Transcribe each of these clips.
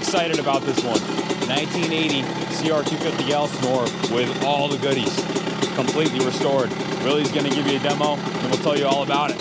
excited about this one. 1980 CR250 Elsinore with all the goodies, completely restored. Willie's gonna give you a demo and we'll tell you all about it.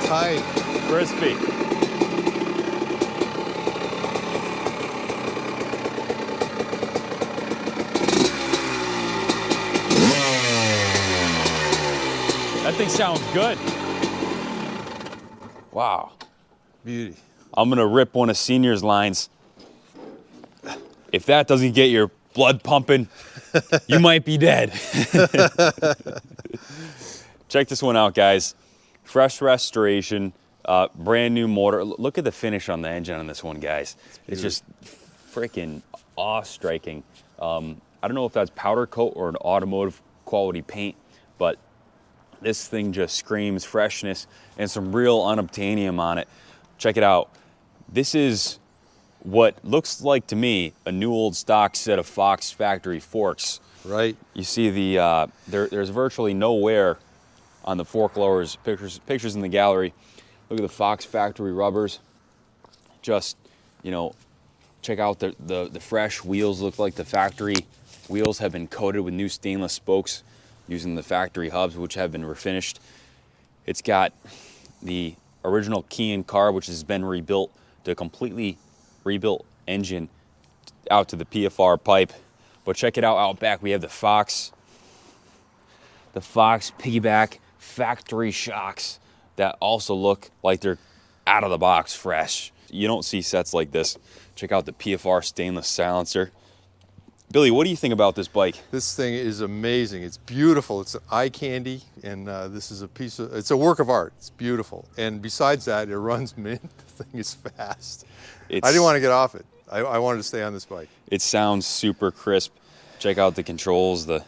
Tight. Crispy. That thing sounds good. Wow. Beauty. I'm gonna rip one of Senior's lines. If that doesn't get your blood pumping, you might be dead. Check this one out, guys. Fresh restoration, brand new motor. Look at the finish on the engine on this one, guys. It's just freaking awe-striking. I don't know if that's powder coat or an automotive quality paint, but this thing just screams freshness and some real unobtainium on it. Check it out. This is what looks like to me a new old stock set of Fox factory forks. Right. You see the there's virtually no wear on the fork lowers. Pictures in the gallery. Look at the Fox factory rubbers. Just, you know, check out the fresh wheels. Look like the factory wheels have been coated with new stainless spokes using the factory hubs, which have been refinished. It's got the original key and carb, which has been rebuilt, the completely rebuilt engine out to the PFR pipe. But check it out back. We have the Fox piggyback factory shocks that also look like they're out of the box fresh. You don't see sets like this. Check out the PFR stainless silencer. Billy, what do you think about this bike? This thing is amazing. It's beautiful. It's an eye candy, and this is it's a work of art. It's beautiful. And besides that, it runs mint. The thing is fast. I didn't want to get off it. I wanted to stay on this bike. It sounds super crisp. Check out the controls, the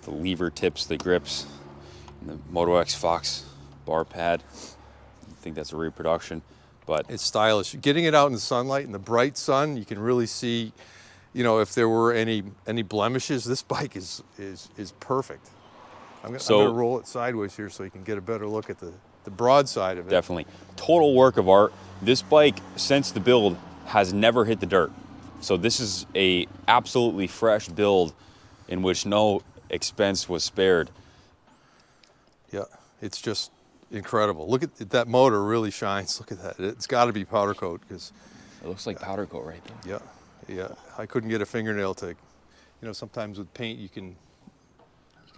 lever tips, the grips, and the Moto-X Fox bar pad. I think that's a reproduction, but it's stylish. Getting it out in the sunlight, in the bright sun, you can really see, you know, if there were any blemishes. This bike is perfect. I'm gonna roll it sideways here so you can get a better look at the broad side of it. Definitely. Total work of art. This bike, since the build, has never hit the dirt. So this is a absolutely fresh build in which no expense was spared. Yeah, it's just incredible. Look at that motor, really shines. Look at that. It's got to be powder coat, because it looks like powder coat right there. Yeah. I couldn't get a fingernail to, you know, sometimes with paint you can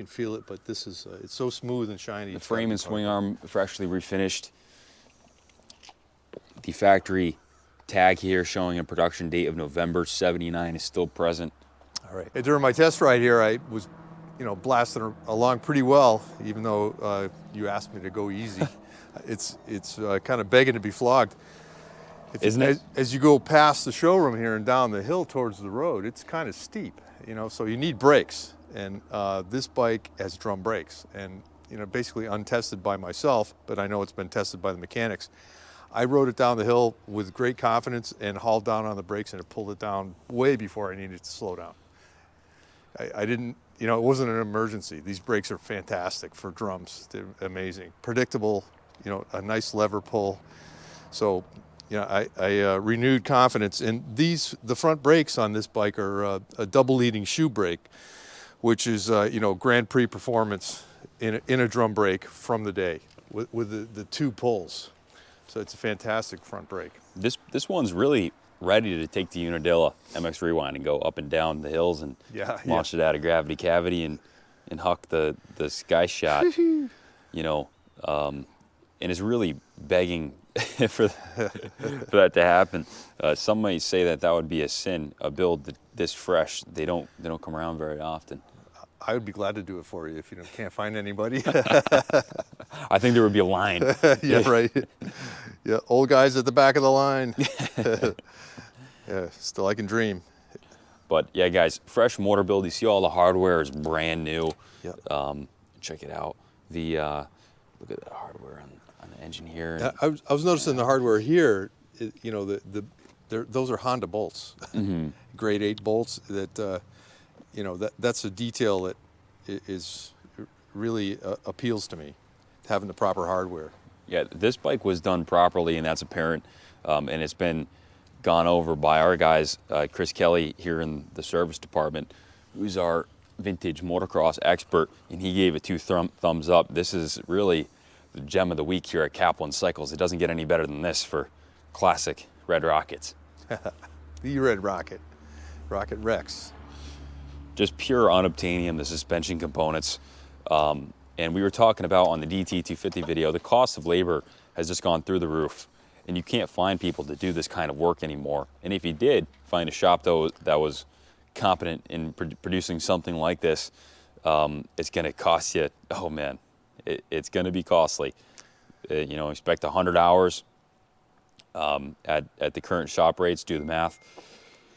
feel it, but this is it's so smooth and shiny. The frame and swing arm freshly refinished. The factory tag here showing a production date of November '79 is still present. All right. And during my test ride here, I was, you know, blasting along pretty well, even though you asked me to go easy. It's kind of begging to be flogged. Isn't it? As you go past the showroom here and down the hill towards the road, it's kind of steep, you know, so you need brakes. And this bike has drum brakes, and, you know, basically untested by myself, but I know it's been tested by the mechanics. I rode it down the hill with great confidence and hauled down on the brakes, and it pulled it down way before I needed to slow down. I didn't, you know, it wasn't an emergency. These brakes are fantastic for drums. They're amazing. Predictable, you know, a nice lever pull. So, you know, I renewed confidence. And the front brakes on this bike are a double leading shoe brake, which is, you know, Grand Prix performance in a drum brake from the day with the two pulls. So it's a fantastic front brake. This one's really ready to take the Unadilla MX Rewind and go up and down the hills and launch it out of gravity cavity and huck the sky shot, you know, and is really begging for that to happen. Some might say that would be a sin, a build this fresh. They don't come around very often. I would be glad to do it for you if you can't find anybody. I think there would be a line. Yeah, right. Yeah, old guys at the back of the line. Yeah, still I can dream. But yeah, guys, fresh motor build. You see all the hardware is brand new. Yeah. Check it out. The look at the hardware on the engine here. I was noticing the hardware here. You know, those are Honda bolts, grade 8 bolts. That you know, that's a detail that is really appeals to me, having the proper hardware. Yeah, this bike was done properly, and that's apparent. And it's been gone over by our guys, Chris Kelly here in the service department, who's our vintage motocross expert, and he gave it 2 thumbs up. This is really the gem of the week here at Kaplan Cycles. It doesn't get any better than this for classic Red Rockets. The Red Rocket, Rocket Rex. Just pure unobtainium, the suspension components. And we were talking about on the DT250 video, the cost of labor has just gone through the roof. And you can't find people to do this kind of work anymore. And if you did find a shop that was competent in producing something like this, it's going to cost you, oh man, it's going to be costly. You know, expect 100 hours at the current shop rates, do the math.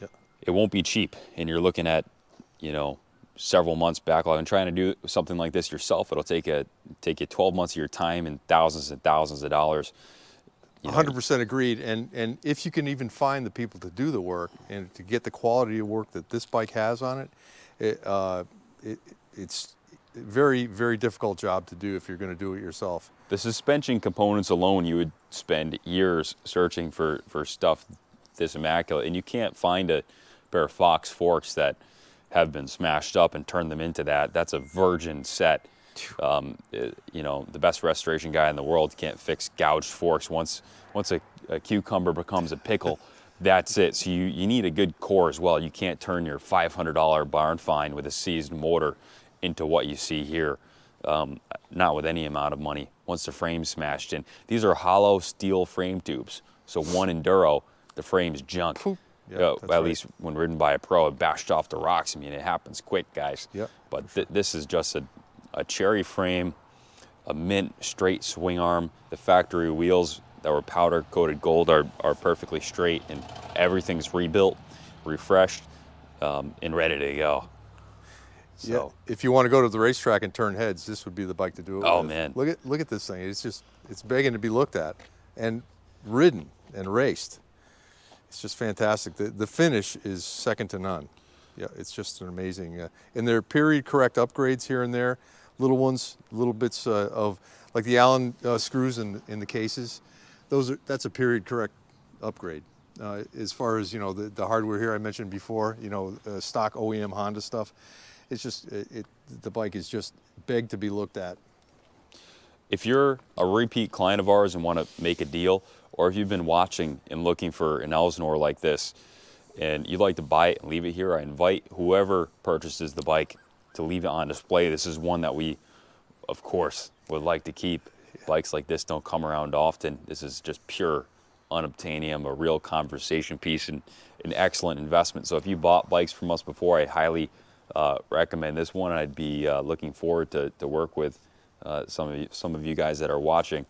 Yep. It won't be cheap. And you're looking at, you know, several months backlog. And trying to do something like this yourself, it'll take you 12 months of your time and thousands of dollars. 100% agreed. And if you can even find the people to do the work and to get the quality of work that this bike has on it, it's a very, very difficult job to do if you're going to do it yourself. The suspension components alone, you would spend years searching for stuff this immaculate, and you can't find a pair of Fox forks that have been smashed up and turned them into that. That's a virgin set. You know, the best restoration guy in the world can't fix gouged forks. Once a cucumber becomes a pickle, that's it. So you need a good core as well. You can't turn your $500 barn find with a seized motor into what you see here. Not with any amount of money. Once the frame's smashed in, these are hollow steel frame tubes. So one enduro, the frame's junk. Yeah, at least when ridden by a pro, it bashed off the rocks. I mean, it happens quick, guys. Yep. But this is just a cherry frame, a mint straight swing arm. The factory wheels that were powder coated gold are perfectly straight, and everything's rebuilt, refreshed, and ready to go. So, yeah. If you want to go to the racetrack and turn heads, this would be the bike to do it oh with. man, look at this thing. It's begging to be looked at and ridden and raced. It's just fantastic. The finish is second to none. Yeah, it's just an amazing. And there are period correct upgrades here and there, little ones, little bits of like the Allen screws in the cases. That's a period correct upgrade. As far as, you know, the hardware here I mentioned before, you know, stock OEM Honda stuff. It's just the bike is just begged to be looked at. If you're a repeat client of ours and want to make a deal, or if you've been watching and looking for an Elsinore like this, and you'd like to buy it and leave it here, I invite whoever purchases the bike to leave it on display. This is one that we, of course, would like to keep. Bikes like this don't come around often. This is just pure unobtainium, a real conversation piece, and an excellent investment. So if you bought bikes from us before, I highly recommend this one. I'd be looking forward to work with some of you guys that are watching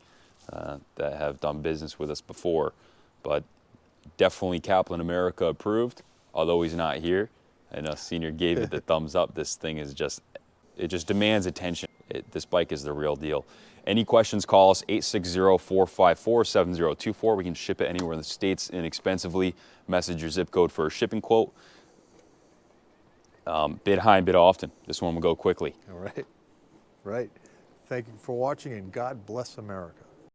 that have done business with us before. But definitely Kaplan America approved, although he's not here. I know Senior gave it the thumbs up. This thing is it just demands attention. This bike is the real deal. Any questions, call us 860-454-7024. We can ship it anywhere in the States inexpensively. Message your zip code for a shipping quote. Bid high and bid often. This one will go quickly. All right. Right. Thank you for watching, and God bless America.